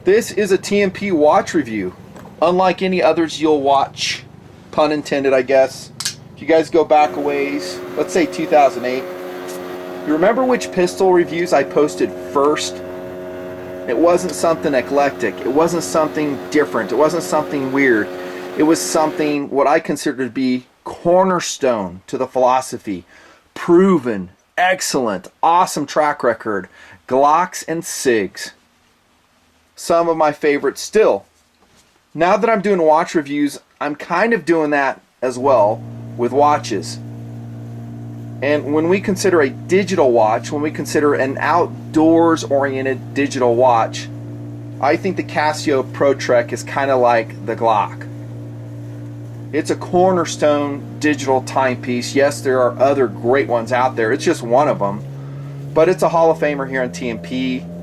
This is a TMP watch review. Unlike any others you'll watch, pun intended I guess. If you guys go back a ways, let's say 2008, you remember which pistol reviews I posted first? It wasn't something eclectic, it wasn't something different, it wasn't something weird. It was something what I consider to be cornerstone to the philosophy. Proven, excellent, awesome track record. Glocks and SIGs. Some of my favorites still. Now that I'm doing watch reviews, I'm kind of doing that as well with watches. And when we consider a digital watch, when we consider an outdoors oriented digital watch, I think the Casio ProTrek is kind of like the Glock. It's a cornerstone digital timepiece. Yes, there are other great ones out there. It's just one of them. But it's a Hall of Famer here on TMP,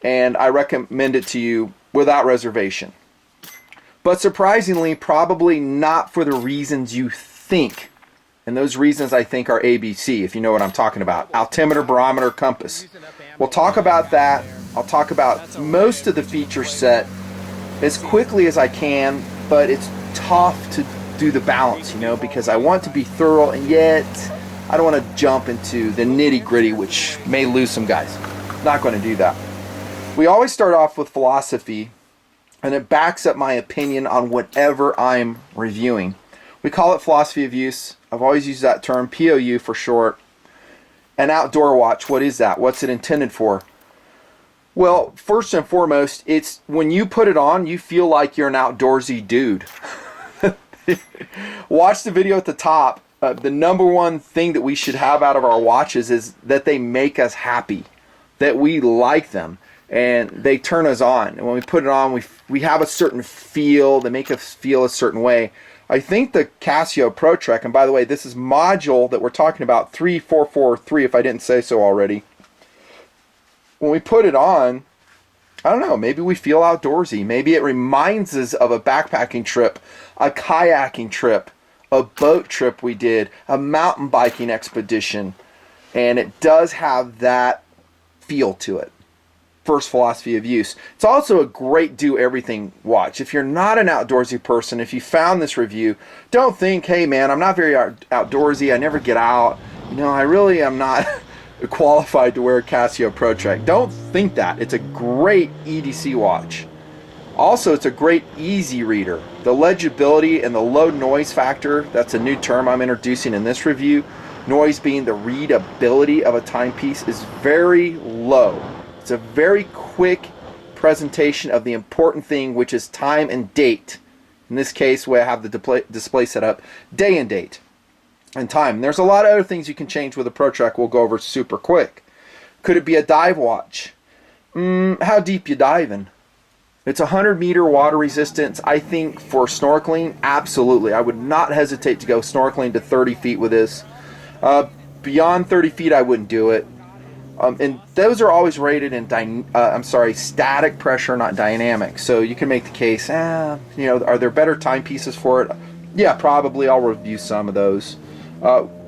and I recommend it to you without reservation. But surprisingly, probably not for the reasons you think. And those reasons I think are ABC, if you know what I'm talking about. Altimeter, barometer, compass. We'll talk about that. I'll talk about most of the feature set as quickly as I can, but it's tough to do the balance, you know, because I want to be thorough, and yet I don't want to jump into the nitty-gritty, which may lose some guys. Not going to do that. We always start off with philosophy, and it backs up my opinion on whatever I'm reviewing. We call it philosophy of use. I've always used that term, POU for short. An outdoor watch, what is that? What's it intended for? Well, first and foremost, it's when you put it on, you feel like you're an outdoorsy dude. Watch the video at the top. The number one thing that we should have out of our watches is that they make us happy, that we like them, and they turn us on. And when we put it on, we have a certain feel. They make us feel a certain way. I think the Casio ProTrek, and by the way, this is module that we're talking about, 3443, if I didn't say so already. When we put it on, I don't know, maybe we feel outdoorsy. Maybe it reminds us of a backpacking trip, a kayaking trip, a boat trip we did, a mountain biking expedition, and it does have that feel to it. First philosophy of use. It's also a great do-everything watch. If you're not an outdoorsy person, if you found this review, don't think, hey man, I'm not very outdoorsy, I never get out, you know, I really am not qualified to wear a Casio ProTrek. Don't think that. It's a great EDC watch. Also, it's a great easy reader. The legibility and the low noise factor, that's a new term I'm introducing in this review. Noise being the readability of a timepiece is very low. It's a very quick presentation of the important thing, which is time and date. In this case, where I have the display set up, day and date and time. And there's a lot of other things you can change with a ProTrek we'll go over super quick. Could it be a dive watch? How deep you diving? It's 100-meter water resistance. I think for snorkeling, absolutely. I would not hesitate to go snorkeling to 30 feet with this. Beyond 30 feet, I wouldn't do it. And those are always rated in static pressure, not dynamic. So you can make the case, you know, are there better timepieces for it? Yeah, probably. I'll review some of those.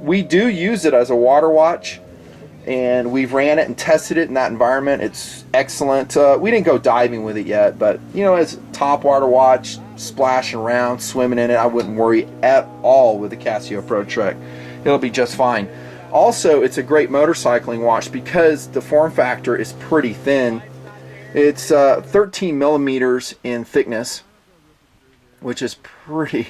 We do use it as a water watch, and we've ran it and tested it in that environment. It's excellent. We didn't go diving with it yet, but you know, as a top water watch, splashing around, swimming in it, I wouldn't worry at all with the Casio ProTrek. It'll be just fine. Also, it's a great motorcycling watch because the form factor is pretty thin. It's 13 millimeters in thickness, which is pretty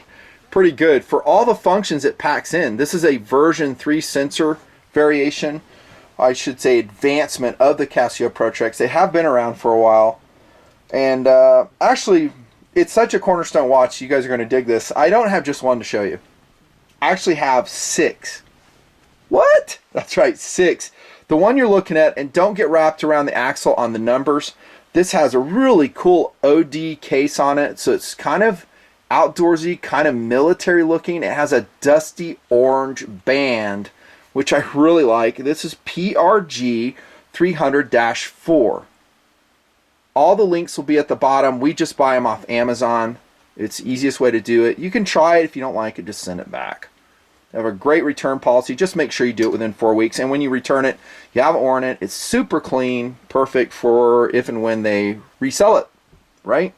good for all the functions it packs in. This is a version 3 sensor variation, I should say advancement of the Casio ProTreks. They have been around for a while, and actually it's such a cornerstone watch, you guys are going to dig this. I don't have just one to show you. I actually have 6. What? That's right, 6. The one you're looking at, and don't get wrapped around the axle on the numbers, this has a really cool OD case on it, so it's kind of outdoorsy, kind of military looking. It has a dusty orange band, which I really like. This is PRG 300-4. All the links will be at the bottom. We just buy them off Amazon. It's the easiest way to do it. You can try it. If you don't like it, just send it back. They have a great return policy. Just make sure you do it within 4 weeks. And when you return it, you haven't worn it. It's super clean, perfect for if and when they resell it. right?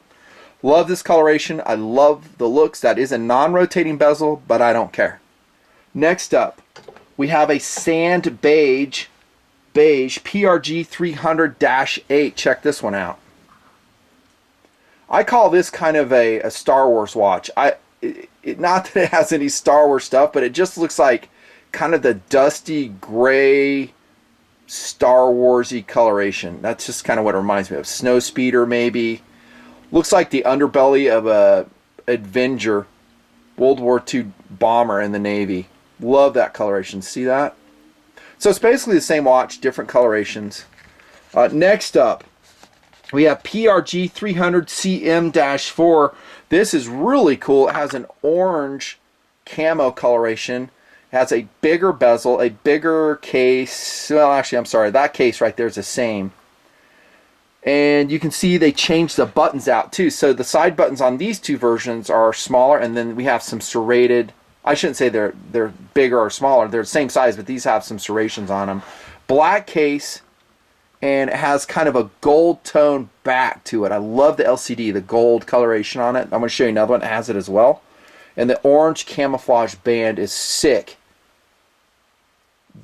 Love this coloration. I love the looks. That is a non-rotating bezel, but I don't care. Next up, we have a sand beige PRG 300-8. Check this one out. I call this kind of a Star Wars watch. Not that it has any Star Wars stuff, but it just looks like kind of the dusty gray Star Warsy coloration. That's just kind of what it reminds me of. Snow speeder maybe. Looks like the underbelly of a Avenger World War II bomber in the Navy. Love that coloration. See that? So it's basically the same watch, different colorations. Next up, we have PRG 300CM-4. This is really cool. It has an orange camo coloration. It has a bigger bezel, a bigger case. Well, actually, I'm sorry. That case right there is the same. And you can see they changed the buttons out too. So the side buttons on these two versions are smaller, and then we have some serrated. I shouldn't say they're bigger or smaller. They're the same size, but these have some serrations on them. Black case, and it has kind of a gold tone back to it. I love the LCD, the gold coloration on it. I'm going to show you another one that has it as well. And the orange camouflage band is sick.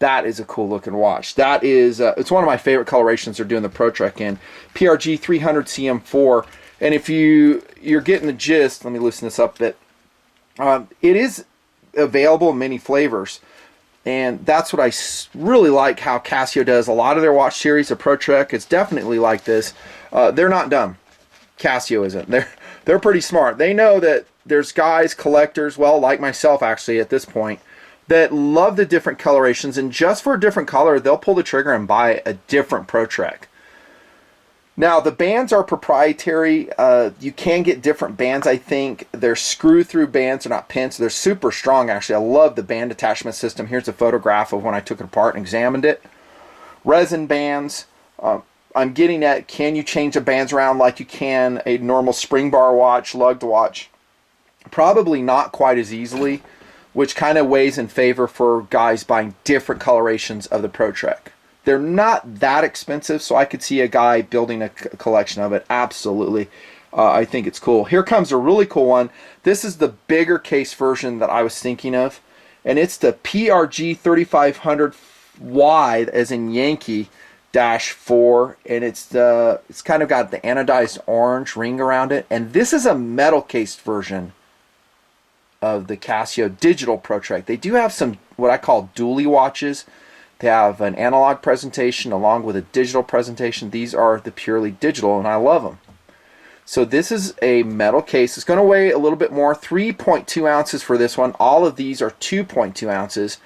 That is a cool looking watch. That is, it's one of my favorite colorations they're doing the ProTrek in. PRG 300CM4. And if you're getting the gist, let me loosen this up a bit. It is available in many flavors. And that's what I really like how Casio does. A lot of their watch series, the ProTrek, it's definitely like this. They're not dumb. Casio isn't. They're pretty smart. They know that there's guys, collectors, well, like myself actually at this point, that love the different colorations, and just for a different color, they'll pull the trigger and buy a different ProTrek. Now, the bands are proprietary. You can get different bands, I think. They're screw-through bands. They're not pins. They're super strong, actually. I love the band attachment system. Here's a photograph of when I took it apart and examined it. Resin bands. I'm getting at, can you change the bands around like you can a normal spring bar watch, lugged watch? Probably not quite as easily, which kind of weighs in favor for guys buying different colorations of the ProTrek. They're not that expensive, so I could see a guy building a collection of it. Absolutely. I think it's cool. Here comes a really cool one. This is the bigger case version that I was thinking of, and it's the PRG 3500 wide, as in Yankee, -4, and it's kind of got the anodized orange ring around it, and this is a metal cased version of the Casio digital ProTrek. They do have some what I call dually watches. They have an analog presentation along with a digital presentation. These are the purely digital, and I love them. So this is a metal case. It's going to weigh a little bit more, 3.2 ounces for this one. All of these are 2.2 ounces.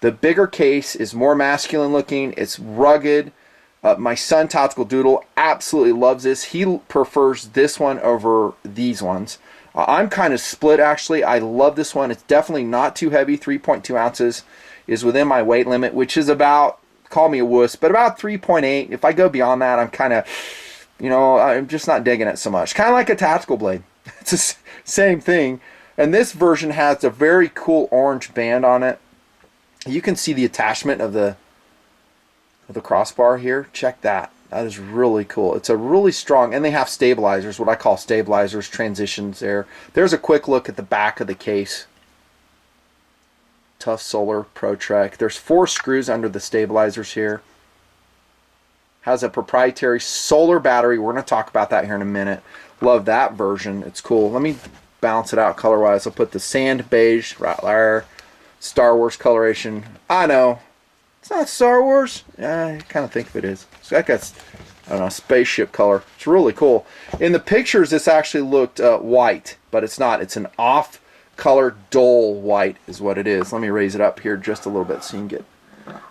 The bigger case is more masculine looking. It's rugged. My son, Tactical Doodle, absolutely loves this. He prefers this one over these ones. I'm kind of split, actually. I love this one. It's definitely not too heavy. 3.2 ounces is within my weight limit, which is about, call me a wuss, but about 3.8. If I go beyond that, I'm kind of, I'm just not digging it so much. Kind of like a tactical blade. It's the same thing. And this version has a very cool orange band on it. You can see the attachment of the crossbar here. Check that. That is really cool. It's a really strong, and they have stabilizers, what I call stabilizers, transitions there. There's a quick look at the back of the case. Tough Solar ProTrek. There's 4 screws under the stabilizers here. Has a proprietary solar battery. We're going to talk about that here in a minute. Love that version. It's cool. Let me balance it out color-wise. I'll put the sand beige right there. Star Wars coloration. I know. It's not Star Wars. I kind of think it is. So that got, I don't know, spaceship color. It's really cool. In the pictures, this actually looked white, but it's not. It's an off-color dull white is what it is. Let me raise it up here just a little bit so you can get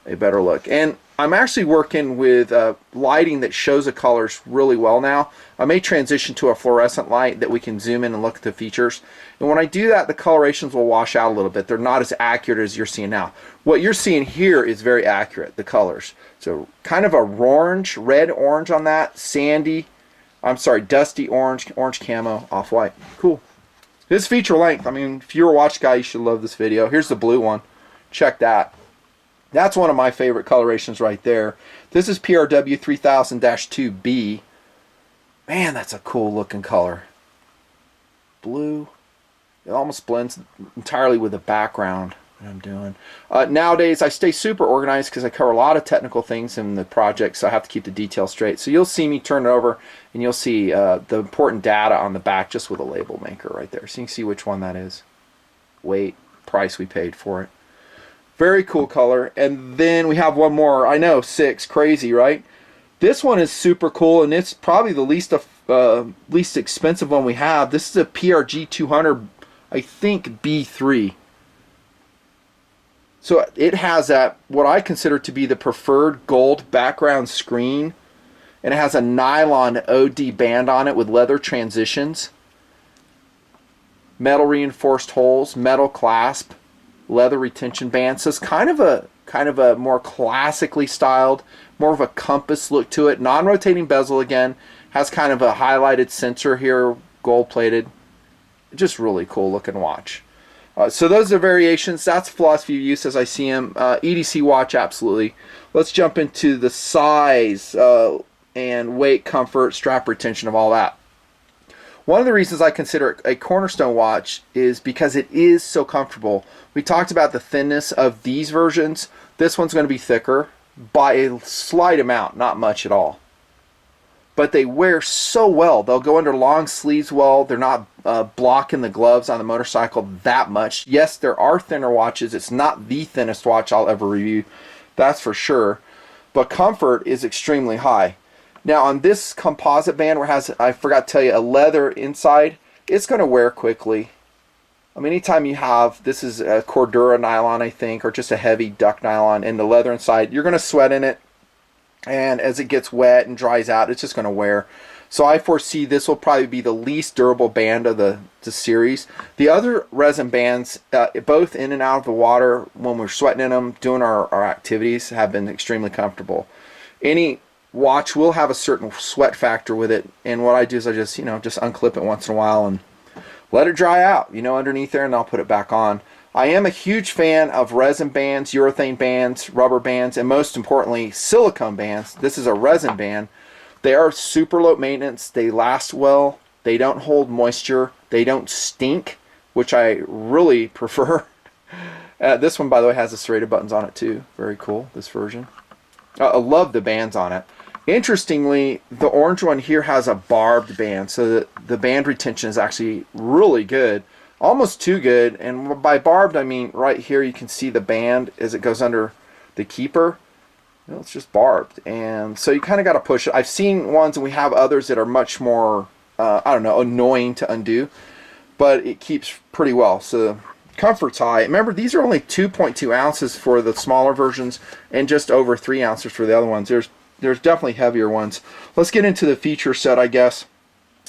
a better look. And I'm actually working with lighting that shows the colors really well now. I may transition to a fluorescent light that we can zoom in and look at the features. And when I do that, the colorations will wash out a little bit. They're not as accurate as you're seeing now. What you're seeing here is very accurate, the colors. So kind of a orange, red-orange on that, sandy, I'm sorry, dusty orange camo, off-white. Cool. This feature length, I mean, if you're a watch guy, you should love this video. Here's the blue one. Check that. That's one of my favorite colorations right there. This is PRW 3000-2B. Man, that's a cool looking color. Blue. It almost blends entirely with the background that I'm doing. Nowadays, I stay super organized because I cover a lot of technical things in the project, so I have to keep the details straight. So you'll see me turn it over, and you'll see the important data on the back just with a label maker right there. So you can see which one that is. Weight, price we paid for it. Very cool color. And then we have one more. I know, 6. Crazy, right? This one is super cool, and it's probably the least expensive one we have. This is a PRG 200, I think B3. So it has that, what I consider to be the preferred gold background screen, and it has a nylon OD band on it with leather transitions, metal reinforced holes, metal clasp, leather retention band. So it's kind of a more classically styled, more of a compass look to it. Non-rotating bezel again, has kind of a highlighted sensor here, gold plated. Just really cool looking watch. So those are variations. That's philosophy of use as I see them. EDC watch, absolutely. Let's jump into the size and weight, comfort, strap retention of all that. One of the reasons I consider it a cornerstone watch is because it is so comfortable. We talked about the thinness of these versions. This one's going to be thicker by a slight amount, not much at all. But they wear so well. They'll go under long sleeves well. They're not blocking the gloves on the motorcycle that much. Yes, there are thinner watches. It's not the thinnest watch I'll ever review, that's for sure. But comfort is extremely high. Now on this composite band where it has, I forgot to tell you, a leather inside, it's going to wear quickly. I mean, anytime you have, this is a Cordura nylon, I think, or just a heavy duck nylon, and the leather inside, you're going to sweat in it. And as it gets wet and dries out, it's just going to wear. So I foresee this will probably be the least durable band of the series. The other resin bands, both in and out of the water, when we're sweating in them, doing our activities, have been extremely comfortable. Any watch will have a certain sweat factor with it, and what I do is I just unclip it once in a while and let it dry out, underneath there, and I'll put it back on. I am a huge fan of resin bands, urethane bands, rubber bands, and most importantly, silicone bands. This is a resin band. They are super low maintenance. They last well. They don't hold moisture. They don't stink, which I really prefer. This one, by the way, has the serrated buttons on it too. Very cool, this version. I love the bands on it. Interestingly, the orange one here has a barbed band, so the band retention is actually really good. Almost too good, and by barbed I mean right here you can see the band as it goes under the keeper. It's just barbed, and so you kind of got to push it. I've seen ones, and we have others that are much more, annoying to undo, but it keeps pretty well. So comfort's high. Remember, these are only 2.2 ounces for the smaller versions, and just over 3 ounces for the other ones. There's definitely heavier ones. Let's get into the feature set, I guess,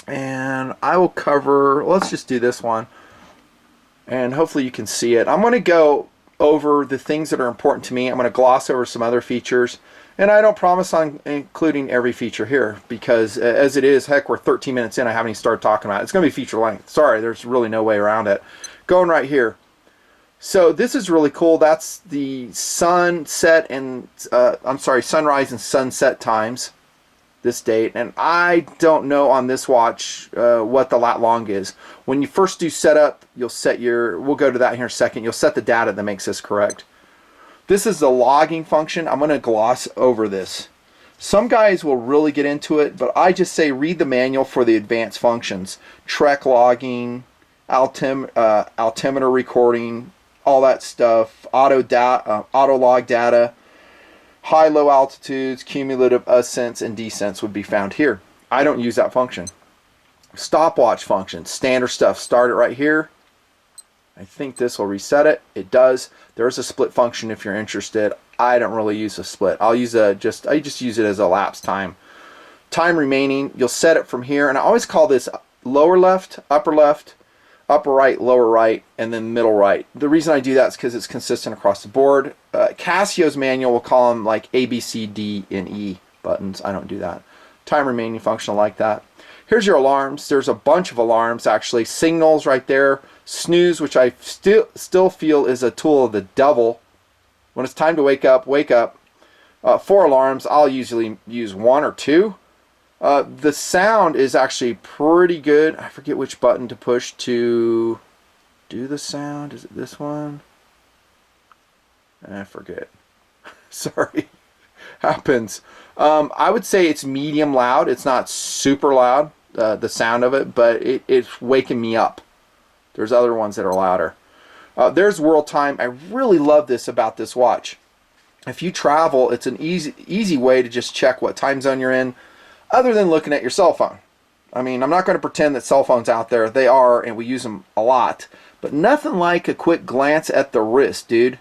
and I will cover. Let's just do this one. And hopefully you can see it. I'm going to go over the things that are important to me. I'm going to gloss over some other features. And I don't promise on including every feature here, because as it is, heck, we're 13 minutes in, I haven't even started talking about it. It's going to be feature length. Sorry, there's really no way around it. Going right here. So this is really cool. That's the sunrise and sunset times. This date, and I don't know on this watch what the lat long is. When you first do setup, you'll set we'll go to that here in a second, you'll set the data that makes this correct. This is the logging function. I'm going to gloss over this. Some guys will really get into it, but I just say read the manual for the advanced functions. Trek logging, altimeter recording, all that stuff, auto log data, high-low altitudes, cumulative ascents and descents would be found here. I don't use that function. Stopwatch function, standard stuff. Start it right here. I think this will reset it. It does. There's a split function if you're interested. I don't really use a split. I just use it as a lapse time. Time remaining, you'll set it from here, and I always call this lower left, upper right, lower right, and then middle right. The reason I do that is because it's consistent across the board. Casio's manual will call them like A, B, C, D, and E buttons. I don't do that. Time remaining function like that. Here's your alarms. There's a bunch of alarms actually. Signals right there. Snooze, which I still feel is a tool of the devil. When it's time to wake up, wake up. 4 alarms. I'll usually use 1 or 2. The sound is actually pretty good. I forget which button to push to do the sound. Is it this one? I forget. Sorry. Happens. I would say it's medium loud. It's not super loud, the sound of it, but it's waking me up. There's other ones that are louder. There's world time. I really love this about this watch. If you travel, it's an easy way to just check what time zone you're in, other than looking at your cell phone. I mean, I'm not going to pretend that cell phones out there, they are, and we use them a lot, but nothing like a quick glance at the wrist, dude.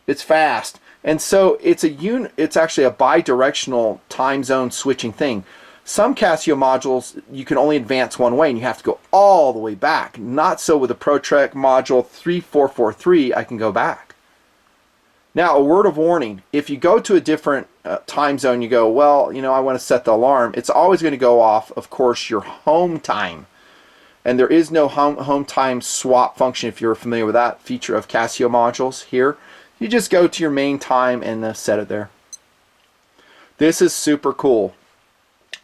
It's fast. And so it's actually a bi-directional time zone switching thing. Some Casio modules, you can only advance one way and you have to go all the way back. Not so with the ProTrek module 3443, I can go back. Now, a word of warning, if you go to a different time zone, you go, well, you know, I want to set the alarm. It's always going to go off, of course, your home time. And there is no home time swap function if you're familiar with that feature of Casio modules here. You just go to your main time and set it there. This is super cool.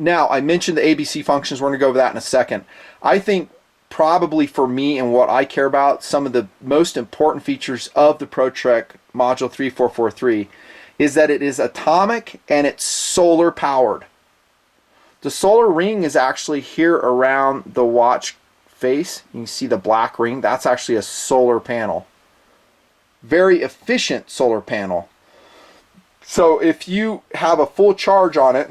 Now, I mentioned the ABC functions. We're going to go over that in a second. I think probably for me and what I care about, some of the most important features of the ProTrek Module 3443 is that it is atomic and it's solar powered. The solar ring is actually here around the watch face. You can see the black ring. That's actually a solar panel. Very efficient solar panel. So if you have a full charge on it,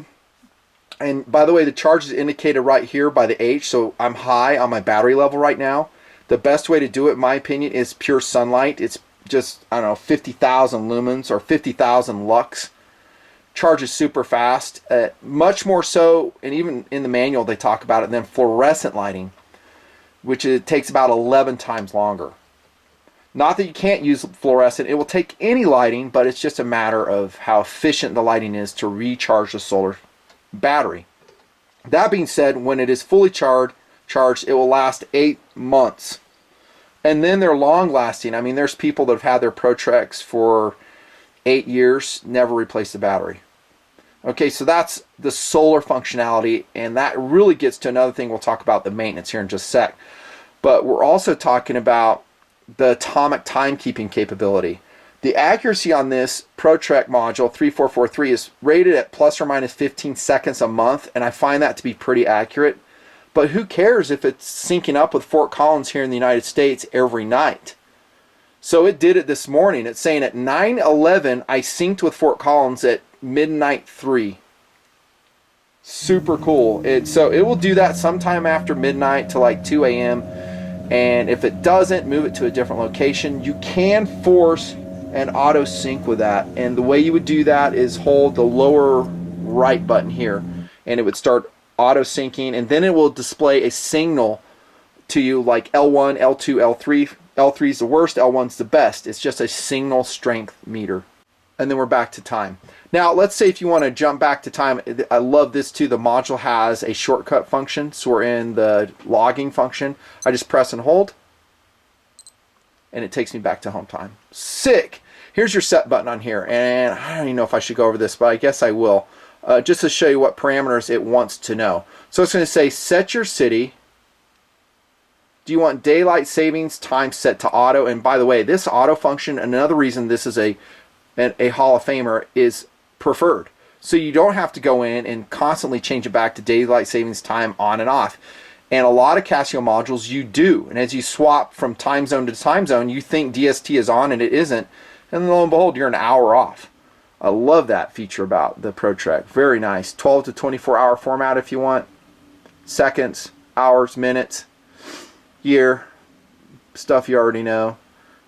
and by the way, the charge is indicated right here by the H, so I'm high on my battery level right now. The best way to do it, in my opinion, is pure sunlight. It's just, I don't know, 50,000 lumens or 50,000 lux. Charges super fast, much more so, and even in the manual they talk about it, than fluorescent lighting, which it takes about 11 times longer. Not that you can't use fluorescent, it will take any lighting, but it's just a matter of how efficient the lighting is to recharge the solar battery. That being said, when it is fully charged, it will last 8 months. And then they're long lasting. I mean, there's people that have had their ProTreks for 8 years, never replaced the battery. Okay, so that's the solar functionality, and that really gets to another thing we'll talk about, the maintenance here in just a sec. But we're also talking about the atomic timekeeping capability. The accuracy on this ProTrek module 3443 is rated at plus or minus 15 seconds a month, and I find that to be pretty accurate. But who cares if it's syncing up with Fort Collins here in the United States every night? So it did it this morning. It's saying at 9:11 I synced with Fort Collins at midnight 3. Super cool. So it will do that sometime after midnight to like 2 a.m. And if it doesn't, move it to a different location. You can force an auto sync with that, and the way you would do that is hold the lower right button here, and it would start auto syncing, and then it will display a signal to you like L1, L2, L3. L3 is the worst, L1's the best. It's just a signal strength meter. And then we're back to time. Now, let's say if you want to jump back to time, I love this too. The module has a shortcut function, so we're in the logging function. I just press and hold, and it takes me back to home time. Sick! Here's your set button on here, and I don't even know if I should go over this, but I guess I will, just to show you what parameters it wants to know. So it's going to say, set your city. Do you want daylight savings time set to auto? And by the way, this auto function, another reason this is a Hall of Famer, is preferred. So you don't have to go in and constantly change it back to daylight savings time on and off. And a lot of Casio modules you do. And as you swap from time zone to time zone, you think DST is on and it isn't. And lo and behold, you're an hour off. I love that feature about the ProTrek. Very nice. 12 to 24 hour format if you want. Seconds, hours, minutes, year, stuff you already know.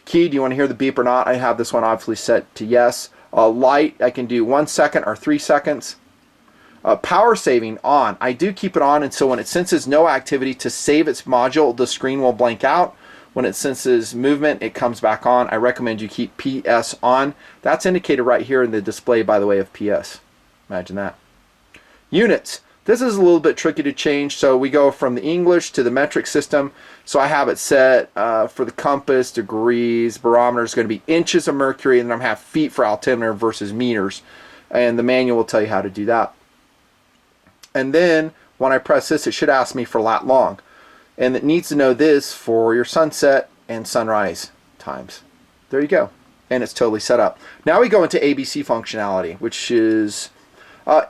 Key, do you want to hear the beep or not? I have this one obviously set to yes. Light, I can do 1 second or 3 seconds. Power saving on. I do keep it on, and so when it senses no activity to save its module, the screen will blank out. When it senses movement, it comes back on. I recommend you keep PS on. That's indicated right here in the display, by the way, of PS. Imagine that. Units. This is a little bit tricky to change, so we go from the English to the metric system. So I have it set for the compass, degrees, barometer is going to be inches of mercury, and then I'm going to have feet for altimeter versus meters. And the manual will tell you how to do that. And then when I press this, it should ask me for lat long. And it needs to know this for your sunset and sunrise times. There you go. And it's totally set up. Now we go into ABC functionality, which is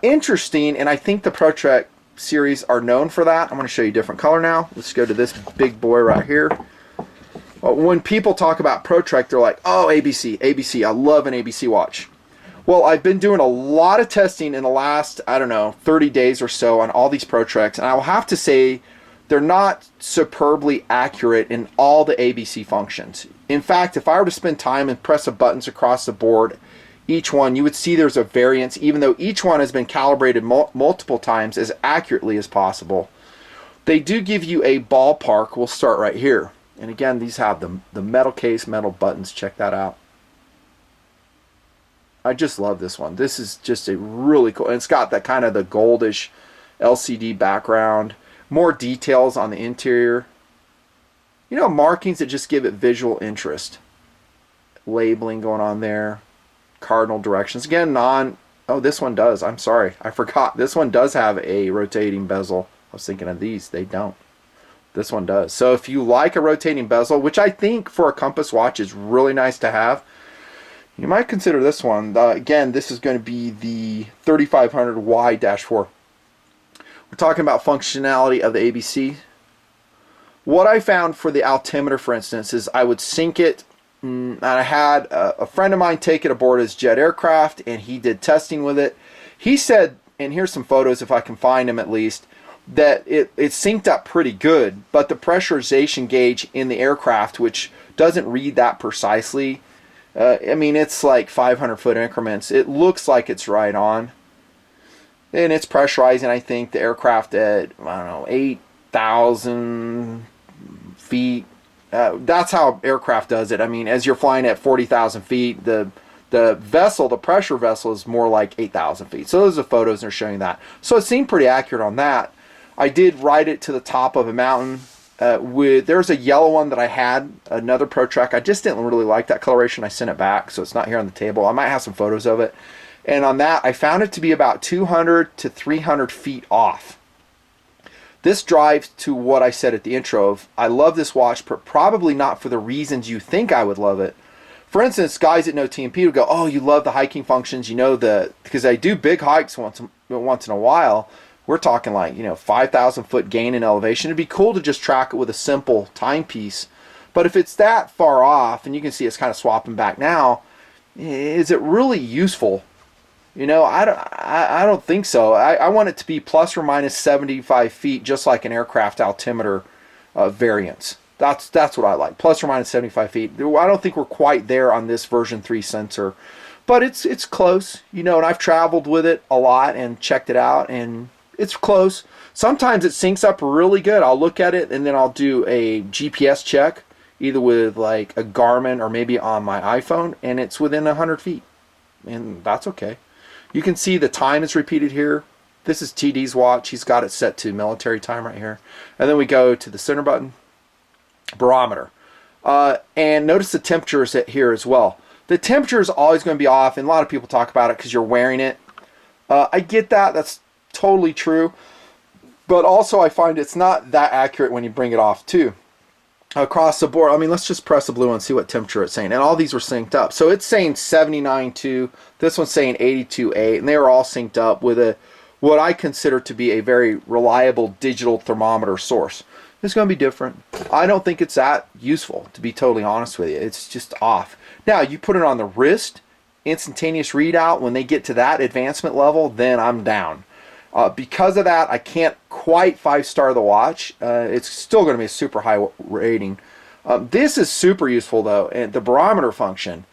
interesting. And I think the ProTrek series are known for that. I'm going to show you a different color now. Let's go to this big boy right here. When people talk about ProTrek, they're like, oh, ABC, ABC. I love an ABC watch. Well, I've been doing a lot of testing in the last, I don't know, 30 days or so on all these ProTreks, and I will have to say they're not superbly accurate in all the ABC functions. In fact, if I were to spend time and press the buttons across the board, each one, you would see there's a variance, even though each one has been calibrated multiple times as accurately as possible. They do give you a ballpark. We'll start right here. And again, these have the metal case, metal buttons. Check that out. I just love this one. This is just a really cool, and it's got that kind of the goldish LCD background. More details on the interior. You know, markings that just give it visual interest. Labeling going on there. Cardinal directions. Again, oh, this one does. I'm sorry. I forgot. This one does have a rotating bezel. I was thinking of these. They don't. This one does. So if you like a rotating bezel, which I think for a compass watch is really nice to have, you might consider this one. Again, this is going to be the 3500Y-4. We're talking about functionality of the ABC. What I found for the altimeter, for instance, is I would sync it. And I had a friend of mine take it aboard his jet aircraft, and he did testing with it. He said, and here's some photos if I can find them at least, that it synced up pretty good, but the pressurization gauge in the aircraft, which doesn't read that precisely, I mean, it's like 500-foot increments. It looks like it's right on. And it's pressurizing, I think, the aircraft at, I don't know, 8,000 feet. That's how aircraft does it. I mean, as you're flying at 40,000 feet, the vessel, the pressure vessel, is more like 8,000 feet. So those are photos, and they're showing that. So it seemed pretty accurate on that. I did ride it to the top of a mountain. There's a yellow one that I had, another ProTrek. I just didn't really like that coloration. I sent it back, so it's not here on the table. I might have some photos of it. And on that, I found it to be about 200 to 300 feet off. This drives to what I said at the intro of, I love this watch, but probably not for the reasons you think I would love it. For instance, guys that know TMP would go, oh, you love the hiking functions, you know, because I do big hikes once in a while. We're talking like, 5,000 foot gain in elevation. It'd be cool to just track it with a simple timepiece. But if it's that far off, and you can see it's kind of swapping back now, is it really useful? I don't think so. I want it to be plus or minus 75 feet, just like an aircraft altimeter variance. That's what I like, plus or minus 75 feet. I don't think we're quite there on this version 3 sensor, but it's close. And I've traveled with it a lot and checked it out, and it's close. Sometimes it syncs up really good. I'll look at it and then I'll do a GPS check, either with like a Garmin or maybe on my iPhone, and it's within 100 feet. And that's okay. You can see the time is repeated here. This is TD's watch. He's got it set to military time right here. And then we go to the center button, barometer. And notice the temperature is here as well. The temperature is always going to be off, and a lot of people talk about it because you're wearing it. I get that. That's totally true. But also I find it's not that accurate when you bring it off too. Across the board, I mean, let's just press the blue and see what temperature it's saying. And all these were synced up. So it's saying 79.2. This one's saying 82.8. And they were all synced up with what I consider to be a very reliable digital thermometer source. It's going to be different. I don't think it's that useful, to be totally honest with you. It's just off. Now, you put it on the wrist, instantaneous readout. When they get to that advancement level, then I'm down. Because of that, I can't quite 5-star the watch. It's still going to be a super high rating. This is super useful though, and the barometer function.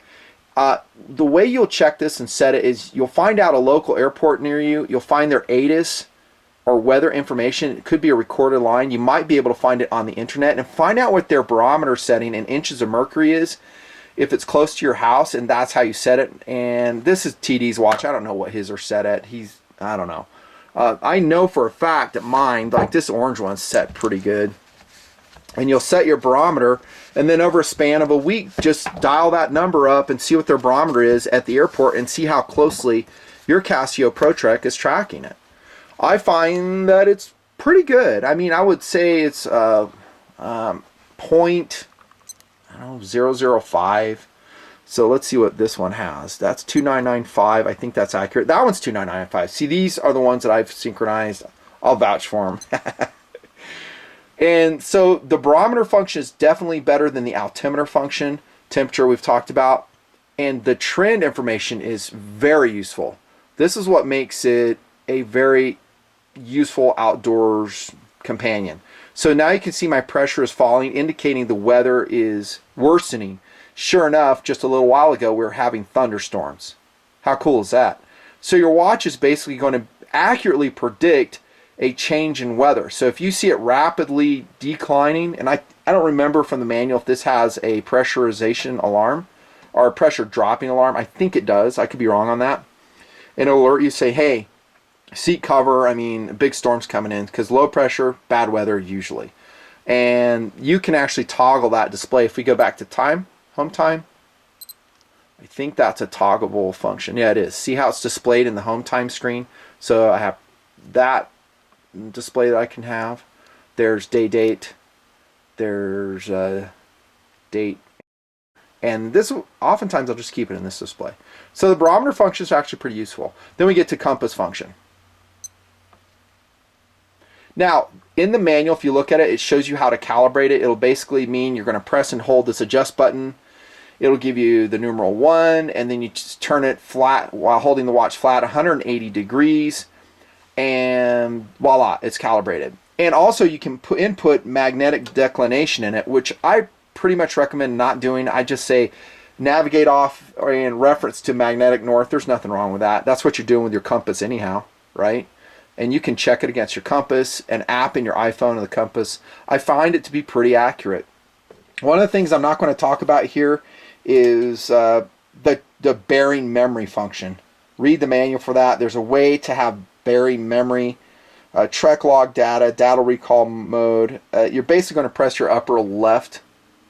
The way you'll check this and set it is you'll find out a local airport near you. You'll find their ATIS or weather information. It could be a recorded line. You might be able to find it on the internet and find out what their barometer setting in inches of mercury is, if it's close to your house, and that's how you set it. And this is TD's watch. I don't know what his are set at. I don't know. I know for a fact that mine, like this orange one's set pretty good. And you'll set your barometer, and then over a span of a week, just dial that number up and see what their barometer is at the airport and see how closely your Casio ProTrek is tracking it. I find that it's pretty good. I mean, I would say it's point, I don't know, 0.005. So let's see what this one has. That's 2995. I think that's accurate. That one's 2995. See, these are the ones that I've synchronized. I'll vouch for them. And so the barometer function is definitely better than the altimeter function. Temperature we've talked about. And the trend information is very useful. This is what makes it a very useful outdoors companion. So now you can see my pressure is falling, indicating the weather is worsening. Sure enough, just a little while ago, we were having thunderstorms. How cool is that? So your watch is basically going to accurately predict a change in weather. So if you see it rapidly declining, and I don't remember from the manual if this has a pressurization alarm or a pressure dropping alarm. I think it does. I could be wrong on that. And it'll alert you, say, hey, seat cover, I mean, big storm's coming in, because low pressure, bad weather usually. And you can actually toggle that display. If we go back to time, home time, I think that's a toggleable function. Yeah, it is. See how it's displayed in the home time screen? So I have that display that I can have. There's day, date. There's date. And this, oftentimes I'll just keep it in this display. So the barometer function is actually pretty useful. Then we get to compass function. Now, in the manual, if you look at it, it shows you how to calibrate it. It'll basically mean you're going to press and hold this adjust button. It'll give you the numeral 1, and then you just turn it flat while holding the watch flat 180 degrees, and voila, it's calibrated. And also you can input magnetic declination in it, which I pretty much recommend not doing. I just say navigate off or in reference to magnetic north. There's nothing wrong with that. That's what you're doing with your compass anyhow, right? And you can check it against your compass, an app in your iPhone of the compass. I find it to be pretty accurate. One of the things I'm not going to talk about here is the bearing memory function. Read the manual for that. There's a way to have bearing memory, Trek log data, data recall mode. You're basically going to press your upper left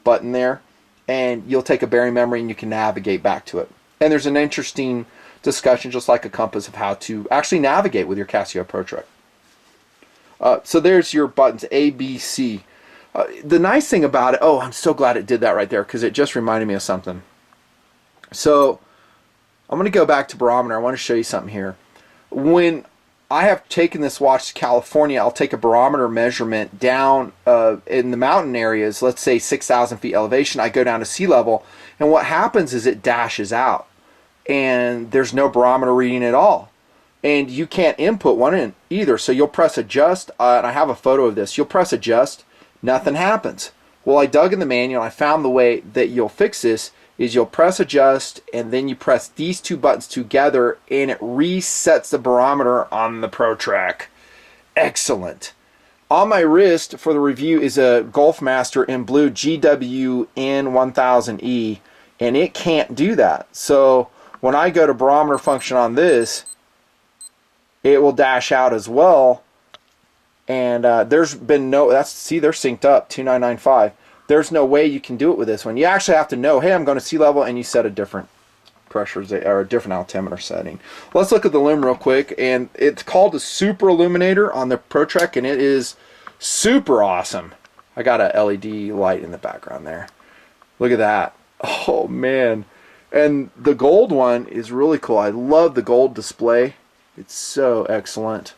button there, and you'll take a bearing memory and you can navigate back to it. And there's an interesting discussion, just like a compass, of how to actually navigate with your Casio ProTrek. So there's your buttons A, B, C. The nice thing about it, oh, I'm so glad it did that right there, because it just reminded me of something. So I'm going to go back to barometer. I want to show you something here. When I have taken this watch to California, I'll take a barometer measurement down in the mountain areas, let's say 6,000 feet elevation. I go down to sea level, and what happens is it dashes out, and there's no barometer reading at all. And you can't input one in either. So you'll press adjust, and I have a photo of this. You'll press adjust, nothing happens. Well, I dug in the manual, and I found the way that you'll fix this is you'll press adjust, and then you press these two buttons together, and it resets the barometer on the ProTrek. Excellent. On my wrist for the review is a Golfmaster in blue GWN1000E, and it can't do that. So when I go to barometer function on this, it will dash out as well. And there's been no, see, they're synced up, 2995. There's no way you can do it with this one. You actually have to know, hey, I'm going to sea level, and you set a different pressure or a different altimeter setting. Let's look at the lume real quick, and it's called a super illuminator on the ProTrek, and it is super awesome. I got a LED light in the background there. Look at that. Oh man. And the gold one is really cool. I love the gold display. It's so excellent.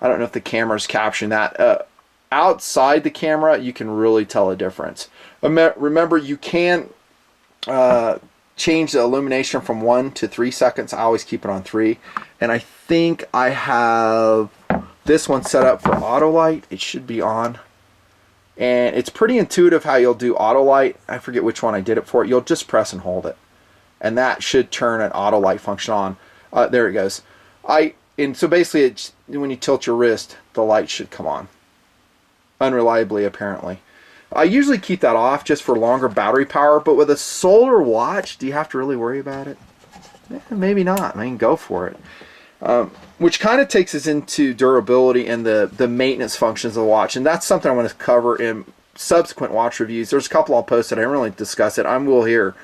I don't know if the camera's capturing that. Outside the camera, you can really tell a difference. Remember, you can change the illumination from 1 to 3 seconds. I always keep it on 3. And I think I have this one set up for auto light. It should be on. And it's pretty intuitive how you'll do auto light. I forget which one I did it for. You'll just press and hold it, and that should turn an auto light function on. There it goes. And so basically, it's, when you tilt your wrist, the light should come on. Unreliably, apparently. I usually keep that off just for longer battery power, but with a solar watch, do you have to really worry about it? Maybe not. I mean, go for it. Which kind of takes us into durability and the maintenance functions of the watch, and that's something I want to cover in subsequent watch reviews. There's a couple I'll post that I didn't really discuss it. I will here.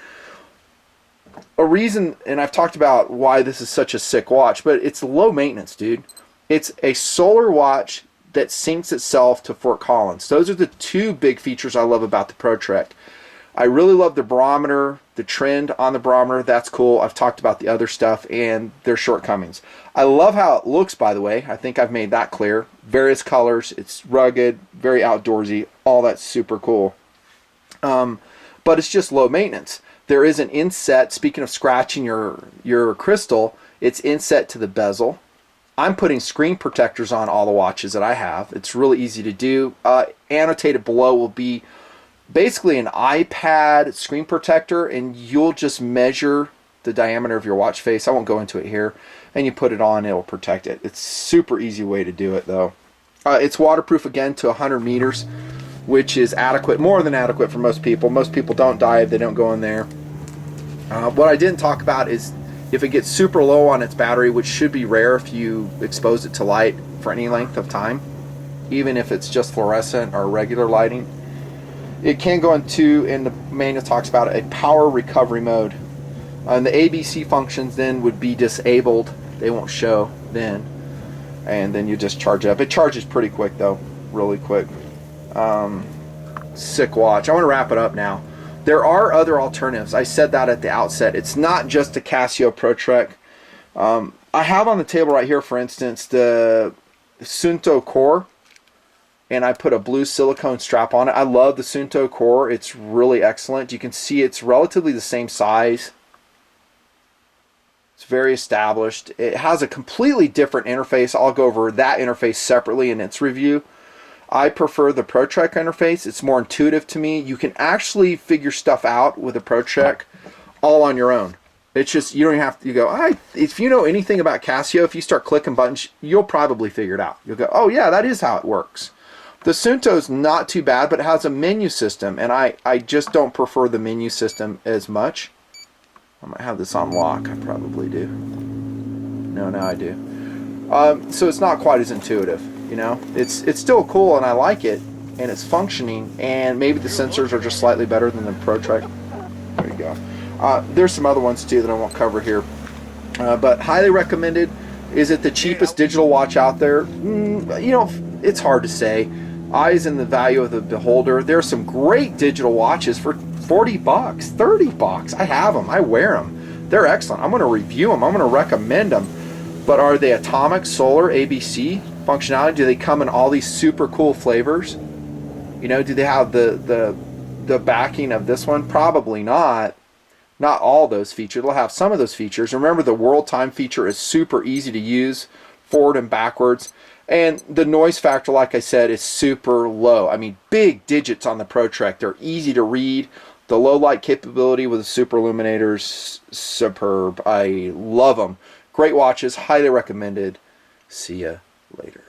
A reason, and I've talked about why this is such a sick watch, but it's low maintenance, dude. It's a solar watch that syncs itself to Fort Collins. Those are the two big features I love about the ProTrek. I really love the barometer, the trend on the barometer. That's cool. I've talked about the other stuff and their shortcomings. I love how it looks, by the way. I think I've made that clear. Various colors. It's rugged, very outdoorsy. All that's super cool. But it's just low maintenance. There is an inset. Speaking of scratching your crystal, it's inset to the bezel. I'm putting screen protectors on all the watches that I have. It's really easy to do. Annotated below will be basically an iPad screen protector, and you'll just measure the diameter of your watch face. I won't go into it here. And you put it on, it'll protect it. It's super easy way to do it though. It's waterproof again to 100 meters, which is adequate, more than adequate for most people. Most people don't dive, they don't go in there. What I didn't talk about is if it gets super low on its battery, which should be rare if you expose it to light for any length of time, even if it's just fluorescent or regular lighting, it can go into, and the manual talks about it, a power recovery mode. And the ABC functions then would be disabled. They won't show then. And then you just charge up. It charges pretty quick though, really quick. Sick watch. I want to wrap it up now. There are other alternatives. I said that at the outset. It's not just a Casio ProTrek. I have on the table right here, for instance, the Sunto Core, and I put a blue silicone strap on it. I love the Sunto Core. It's really excellent. You can see it's relatively the same size. It's very established. It has a completely different interface. I'll go over that interface separately in its review. I prefer the ProTrek interface. It's more intuitive to me. You can actually figure stuff out with a ProTrek all on your own. It's just, you don't even have to, you go, if you know anything about Casio, if you start clicking buttons, you'll probably figure it out. You'll go, oh yeah, that is how it works. The Sunto's not too bad, but it has a menu system, and I just don't prefer the menu system as much. I might have this on lock. I probably do. No, now I do. So it's not quite as intuitive. You know, it's still cool, and I like it, and it's functioning, and maybe the sensors are just slightly better than the ProTrek. There you go. There's some other ones too that I won't cover here, but highly recommended. Is it the cheapest digital watch out there? You know, it's hard to say. Eyes in the value of the beholder. There are some great digital watches for 40 bucks, 30 bucks. I have them. I wear them. They're excellent. I'm going to review them. I'm going to recommend them. But are they atomic, solar, ABC functionality? Do they come in all these super cool flavors? You know, do they have the backing of this one? Probably not. Not all those features. They'll have some of those features. Remember, the world time feature is super easy to use, forward and backwards. And the noise factor, like I said, is super low. I mean, big digits on the ProTrek. They're easy to read. The low light capability with the super illuminators, superb. I love them. Great watches, highly recommended. See ya later.